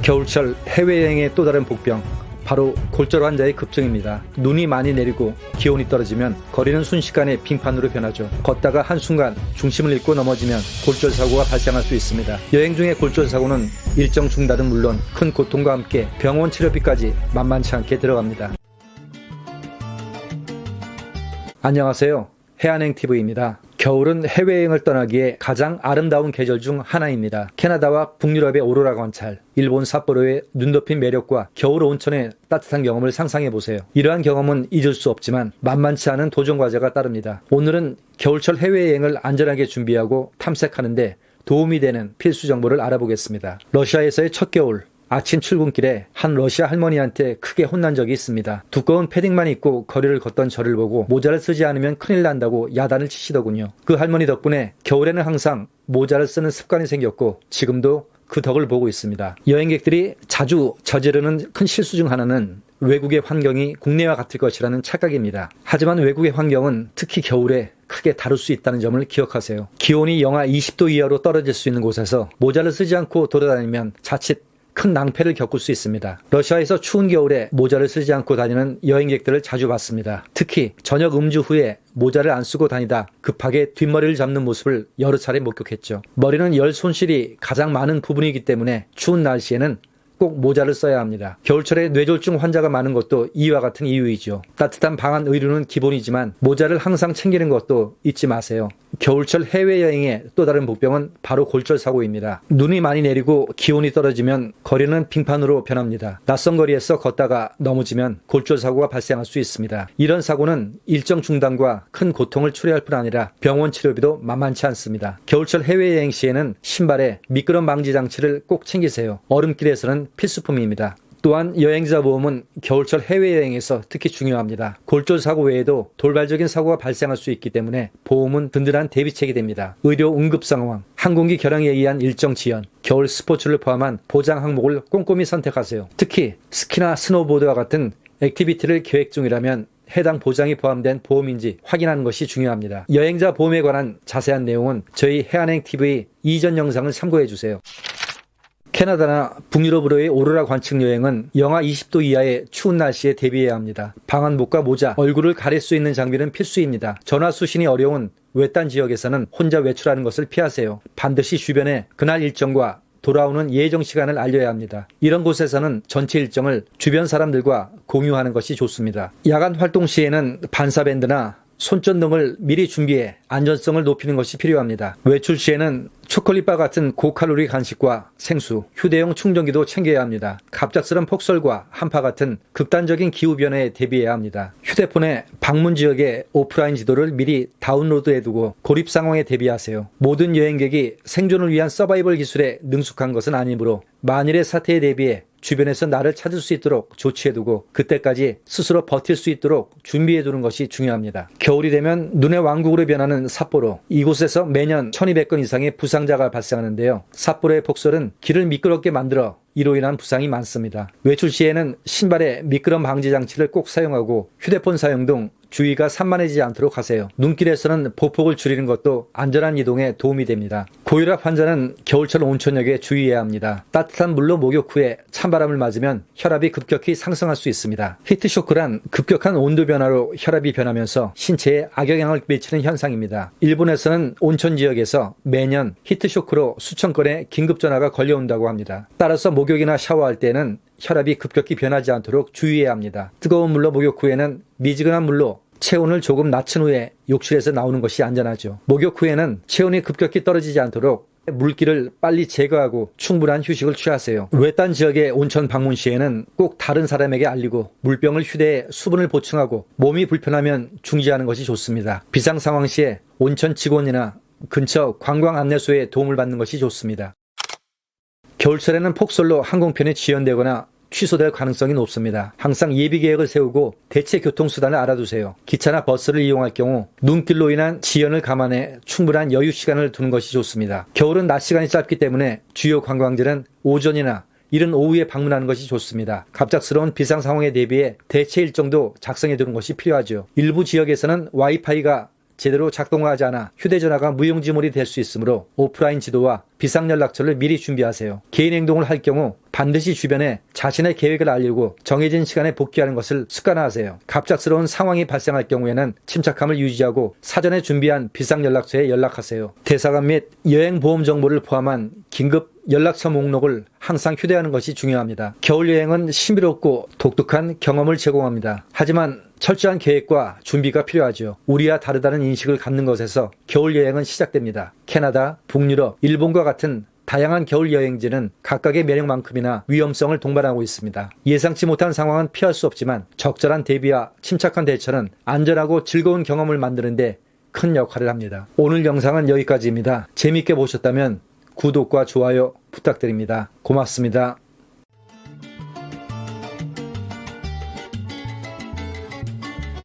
겨울철 해외여행의 또 다른 복병, 바로 골절 환자의 급증입니다. 눈이 많이 내리고 기온이 떨어지면 거리는 순식간에 빙판으로 변하죠. 걷다가 한순간 중심을 잃고 넘어지면 골절 사고가 발생할 수 있습니다. 여행 중에 골절 사고는 일정 중단은 물론 큰 고통과 함께 병원 치료비까지 만만치 않게 들어갑니다. 안녕하세요. 해안행TV입니다. 겨울은 해외여행을 떠나기에 가장 아름다운 계절 중 하나입니다. 캐나다와 북유럽의 오로라 관찰, 일본 삿포로의 눈 덮인 매력과 겨울 온천의 따뜻한 경험을 상상해보세요. 이러한 경험은 잊을 수 없지만 만만치 않은 도전 과제가 따릅니다. 오늘은 겨울철 해외여행을 안전하게 준비하고 탐색하는데 도움이 되는 필수 정보를 알아보겠습니다. 러시아에서의 첫 겨울, 아침 출근길에 한 러시아 할머니한테 크게 혼난 적이 있습니다. 두꺼운 패딩만 입고 거리를 걷던 저를 보고 모자를 쓰지 않으면 큰일 난다고 야단을 치시더군요. 그 할머니 덕분에 겨울에는 항상 모자를 쓰는 습관이 생겼고 지금도 그 덕을 보고 있습니다. 여행객들이 자주 저지르는 큰 실수 중 하나는 외국의 환경이 국내와 같을 것이라는 착각입니다. 하지만 외국의 환경은 특히 겨울에 크게 다를 수 있다는 점을 기억하세요. 기온이 영하 20도 이하로 떨어질 수 있는 곳에서 모자를 쓰지 않고 돌아다니면 자칫 큰 낭패를 겪을 수 있습니다. 러시아에서 추운 겨울에 모자를 쓰지 않고 다니는 여행객들을 자주 봤습니다. 특히 저녁 음주 후에 모자를 안 쓰고 다니다 급하게 뒷머리를 잡는 모습을 여러 차례 목격했죠. 머리는 열 손실이 가장 많은 부분이기 때문에 추운 날씨에는 꼭 모자를 써야 합니다. 겨울철에 뇌졸중 환자가 많은 것도 이와 같은 이유이죠. 따뜻한 방한 의류는 기본이지만 모자를 항상 챙기는 것도 잊지 마세요. 겨울철 해외여행의 또 다른 복병은 바로 골절 사고입니다. 눈이 많이 내리고 기온이 떨어지면 거리는 빙판으로 변합니다. 낯선 거리에서 걷다가 넘어지면 골절 사고가 발생할 수 있습니다. 이런 사고는 일정 중단과 큰 고통을 초래할 뿐 아니라 병원 치료비도 만만치 않습니다. 겨울철 해외여행 시에는 신발에 미끄럼 방지 장치를 꼭 챙기세요. 얼음길에서는 필수품입니다. 또한 여행자 보험은 겨울철 해외여행에서 특히 중요합니다. 골절 사고 외에도 돌발적인 사고가 발생할 수 있기 때문에 보험은 든든한 대비책이 됩니다. 의료 응급 상황, 항공기 결항에 의한 일정 지연, 겨울 스포츠를 포함한 보장 항목을 꼼꼼히 선택하세요. 특히 스키나 스노보드와 같은 액티비티를 계획 중이라면 해당 보장이 포함된 보험인지 확인하는 것이 중요합니다. 여행자 보험에 관한 자세한 내용은 저희 해안행TV 이전 영상을 참고해주세요. 캐나다나 북유럽으로의 오로라 관측 여행은 영하 20도 이하의 추운 날씨에 대비해야 합니다. 방한복과 모자, 얼굴을 가릴 수 있는 장비는 필수입니다. 전화 수신이 어려운 외딴 지역에서는 혼자 외출하는 것을 피하세요. 반드시 주변에 그날 일정과 돌아오는 예정 시간을 알려야 합니다. 이런 곳에서는 전체 일정을 주변 사람들과 공유하는 것이 좋습니다. 야간 활동 시에는 반사밴드나 손전 등을 미리 준비해 안전성을 높이는 것이 필요합니다. 외출 시에는 초콜릿바 같은 고칼로리 간식과 생수, 휴대용 충전기도 챙겨야 합니다. 갑작스런 폭설과 한파 같은 극단적인 기후 변화에 대비해야 합니다. 휴대폰에 방문 지역의 오프라인 지도를 미리 다운로드해두고 고립 상황에 대비하세요. 모든 여행객이 생존을 위한 서바이벌 기술에 능숙한 것은 아니므로 만일의 사태에 대비해 주변에서 나를 찾을 수 있도록 조치해두고 그때까지 스스로 버틸 수 있도록 준비해두는 것이 중요합니다. 겨울이 되면 눈의 왕국으로 변하는 삿포로, 이곳에서 매년 1200건 이상의 부상자가 발생하는데요. 삿포로의 폭설은 길을 미끄럽게 만들어 이로 인한 부상이 많습니다. 외출 시에는 신발에 미끄럼 방지 장치를 꼭 사용하고 휴대폰 사용 등 주의가 산만해지지 않도록 하세요. 눈길에서는 보폭을 줄이는 것도 안전한 이동에 도움이 됩니다. 고혈압 환자는 겨울철 온천역에 주의해야 합니다. 따뜻한 물로 목욕 후에 찬바람을 맞으면 혈압이 급격히 상승할 수 있습니다. 히트쇼크란 급격한 온도 변화로 혈압이 변하면서 신체에 악영향을 미치는 현상입니다. 일본에서는 온천 지역에서 매년 히트쇼크로 수천 건의 긴급전화가 걸려온다고 합니다. 따라서 목욕이나 샤워할 때는 혈압이 급격히 변하지 않도록 주의해야 합니다. 뜨거운 물로 목욕 후에는 미지근한 물로 체온을 조금 낮춘 후에 욕실에서 나오는 것이 안전하죠. 목욕 후에는 체온이 급격히 떨어지지 않도록 물기를 빨리 제거하고 충분한 휴식을 취하세요. 외딴 지역의 온천 방문 시에는 꼭 다른 사람에게 알리고 물병을 휴대해 수분을 보충하고 몸이 불편하면 중지하는 것이 좋습니다. 비상 상황 시에 온천 직원이나 근처 관광 안내소의 도움을 받는 것이 좋습니다. 겨울철에는 폭설로 항공편이 지연되거나 취소될 가능성이 높습니다. 항상 예비 계획을 세우고 대체 교통수단을 알아두세요. 기차나 버스를 이용할 경우 눈길로 인한 지연을 감안해 충분한 여유 시간을 두는 것이 좋습니다. 겨울은 낮 시간이 짧기 때문에 주요 관광지는 오전이나 이른 오후에 방문하는 것이 좋습니다. 갑작스러운 비상 상황에 대비해 대체 일정도 작성해 두는 것이 필요하죠. 일부 지역에서는 와이파이가 제대로 작동하지 않아 휴대전화가 무용지물이 될 수 있으므로 오프라인 지도와 비상연락처를 미리 준비하세요. 개인 행동을 할 경우 반드시 주변에 자신의 계획을 알리고 정해진 시간에 복귀하는 것을 습관화하세요. 갑작스러운 상황이 발생할 경우에는 침착함을 유지하고 사전에 준비한 비상연락처에 연락하세요. 대사관 및 여행보험 정보를 포함한 긴급 연락처 목록을 항상 휴대하는 것이 중요합니다. 겨울 여행은 신비롭고 독특한 경험을 제공합니다. 하지만 철저한 계획과 준비가 필요하죠. 우리와 다르다는 인식을 갖는 것에서 겨울 여행은 시작됩니다. 캐나다, 북유럽, 일본과 같은 다양한 겨울 여행지는 각각의 매력만큼이나 위험성을 동반하고 있습니다. 예상치 못한 상황은 피할 수 없지만 적절한 대비와 침착한 대처는 안전하고 즐거운 경험을 만드는 데 큰 역할을 합니다. 오늘 영상은 여기까지입니다. 재밌게 보셨다면 구독과 좋아요 부탁드립니다. 고맙습니다.